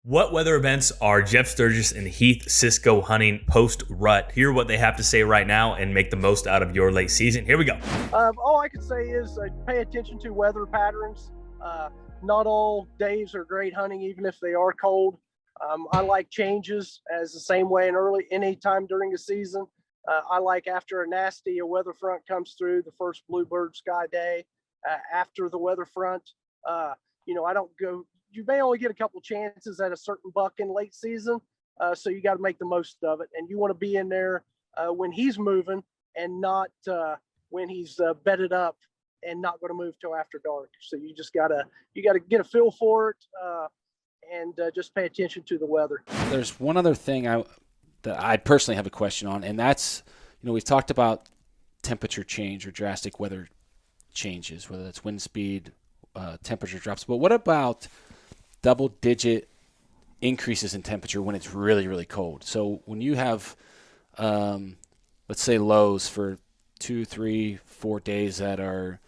What weather events are Jeff Sturgis and Heath Cisco hunting post-rut? Hear what they have to say right now and make the most out of your late season. Here we go. All I can say is pay attention to weather patterns. Not all days are great hunting, even if they are cold. I like changes as the same way any time during the season. I like after a weather front comes through, the first bluebird sky day. After the weather front, I don't go. You may only get a couple chances at a certain buck in late season, so you got to make the most of it. And you want to be in there when he's moving and not when he's bedded up and not going to move till after dark. So you gotta get a feel for it and just pay attention to the weather. There's one other thing that I personally have a question on, and that's, we've talked about temperature change or drastic weather changes, whether that's wind speed, temperature drops. But what about double-digit increases in temperature when it's really, really cold? So when you have, let's say, lows for 2, 3, 4 days that are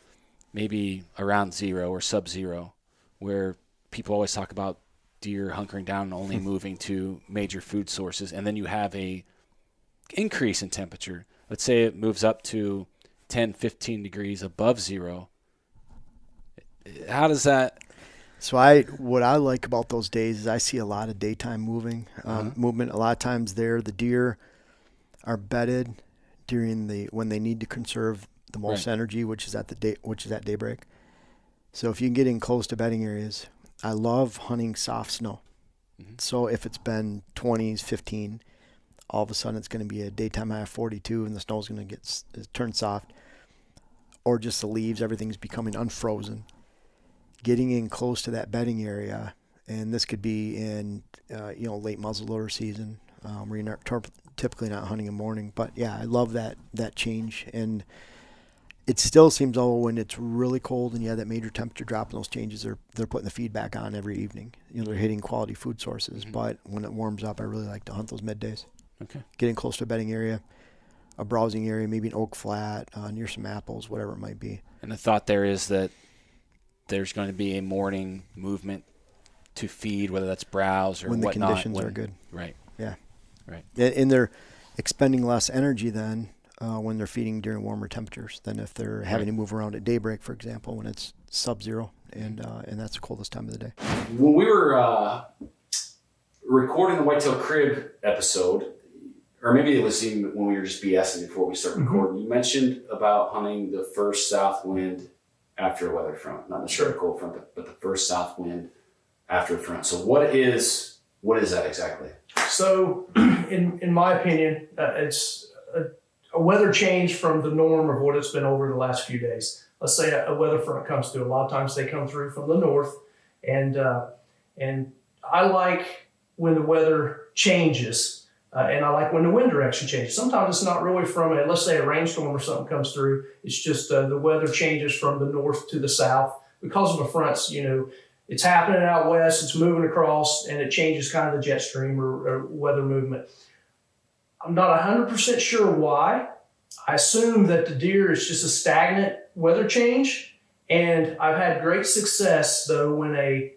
maybe around zero or sub-zero, where people always talk about deer hunkering down and only moving to major food sources, and then you have a increase in temperature. Let's say it moves up to 10, 15 degrees above zero. How does that... So what I like about those days is I see a lot of daytime movement. A lot of times the deer are bedded when they need to conserve the most energy, which is at daybreak. So if you can get in close to bedding areas, I love hunting soft snow. Mm-hmm. So if it's been 20s, 15, all of a sudden it's going to be a daytime high of 42 and the snow's going to turn soft, or just the leaves, everything's becoming unfrozen. Getting in close to that bedding area, and this could be in late muzzleloader season, where you're typically not hunting in the morning. But yeah, I love that change, and it still seems, when it's really cold and you have that major temperature drop, and those changes they're putting the feedback on every evening. They're hitting quality food sources. Mm-hmm. But when it warms up, I really like to hunt those middays. Okay. Getting close to a bedding area, a browsing area, maybe an oak flat, near some apples, whatever it might be. And the thought there is that there's going to be a morning movement to feed, whether that's browse or when whatnot. The conditions are good. Right. Yeah. Right. And they're expending less energy then when they're feeding during warmer temperatures than if they're having to move around at daybreak, for example, when it's sub-zero and that's the coldest time of the day. When we were recording the Whitetail Crib episode, or maybe it was even when we were just BSing before we started recording, you mentioned about hunting the first south wind after a weather front, not necessarily a cold front, but the first south wind after a front. So what is that exactly? So in my opinion, it's a weather change from the norm of what it's been over the last few days. Let's say a weather front comes through. A lot of times they come through from the north, and I like when the weather changes. And I like when the wind direction changes. Sometimes it's not really from let's say a rainstorm or something comes through. It's just the weather changes from the north to the south because of the fronts. It's happening out west, it's moving across, and it changes kind of the jet stream or weather movement. I'm not 100% sure why. I assume that the deer is just a stagnant weather change. And I've had great success, though, when a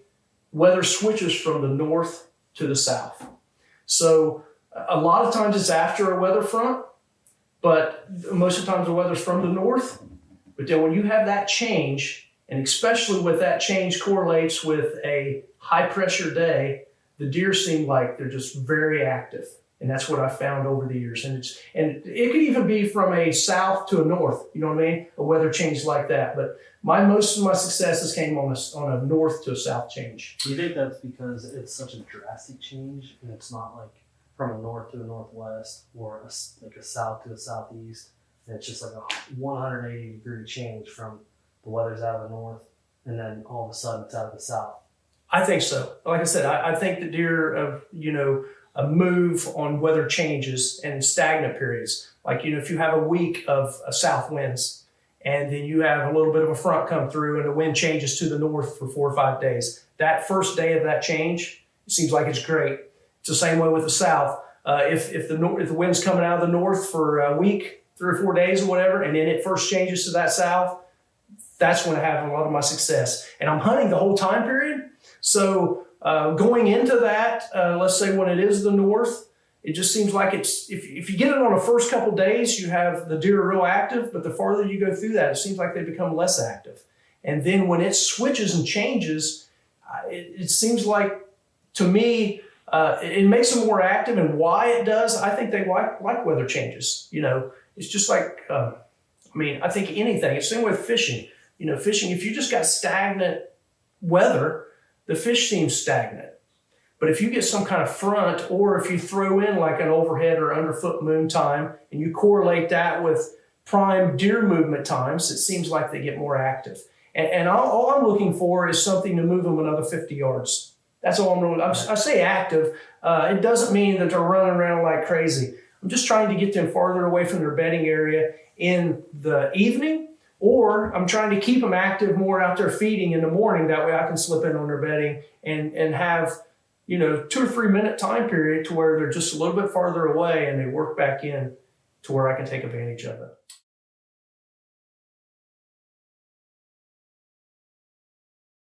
weather switches from the north to the south. So a lot of times it's after a weather front, but most of the times the weather's from the north. But then when you have that change, and especially with that change correlates with a high pressure day, the deer seem like they're just very active. And that's what I found over the years. And it could even be from a south to a north, you know what I mean? A weather change like that. But most of my successes came on a north to a south change. Do you think that's because it's such a drastic change and it's not like from a north to a northwest or like a south to a southeast, and it's just like a 180 degree change from the weather's out of the north and then all of a sudden it's out of the south? I think so. Like I said, I think the deer move on weather changes and stagnant periods. Like, if you have a week of south winds and then you have a little bit of a front come through and the wind changes to the north for 4 or 5 days, that first day of that change, it seems like it's great. It's the same way with the south. If the wind's coming out of the north for a week, 3 or 4 days or whatever, and then it first changes to that south, that's when I have a lot of my success. And I'm hunting the whole time period. So Going into that, let's say when it is the north, it just seems like it's, if you get it on the first couple days, you have the deer real active, but the farther you go through that, it seems like they become less active. And then when it switches and changes, it seems like, to me, it makes them more active. And why it does, I think they like weather changes. You know, it's just like, I think anything, it's the same with fishing. You know, fishing, if you just got stagnant weather, the fish seems stagnant. But if you get some kind of front, or if you throw in like an overhead or underfoot moon time, and you correlate that with prime deer movement times, it seems like they get more active. And all I'm looking for is something to move them another 50 yards. That's all I'm doing. I say active. It doesn't mean that they're running around like crazy. I'm just trying to get them farther away from their bedding area in the evening, or I'm trying to keep them active more out there feeding in the morning. That way I can slip in on their bedding and have, 2 or 3 minute time period to where they're just a little bit farther away and they work back in to where I can take advantage of it.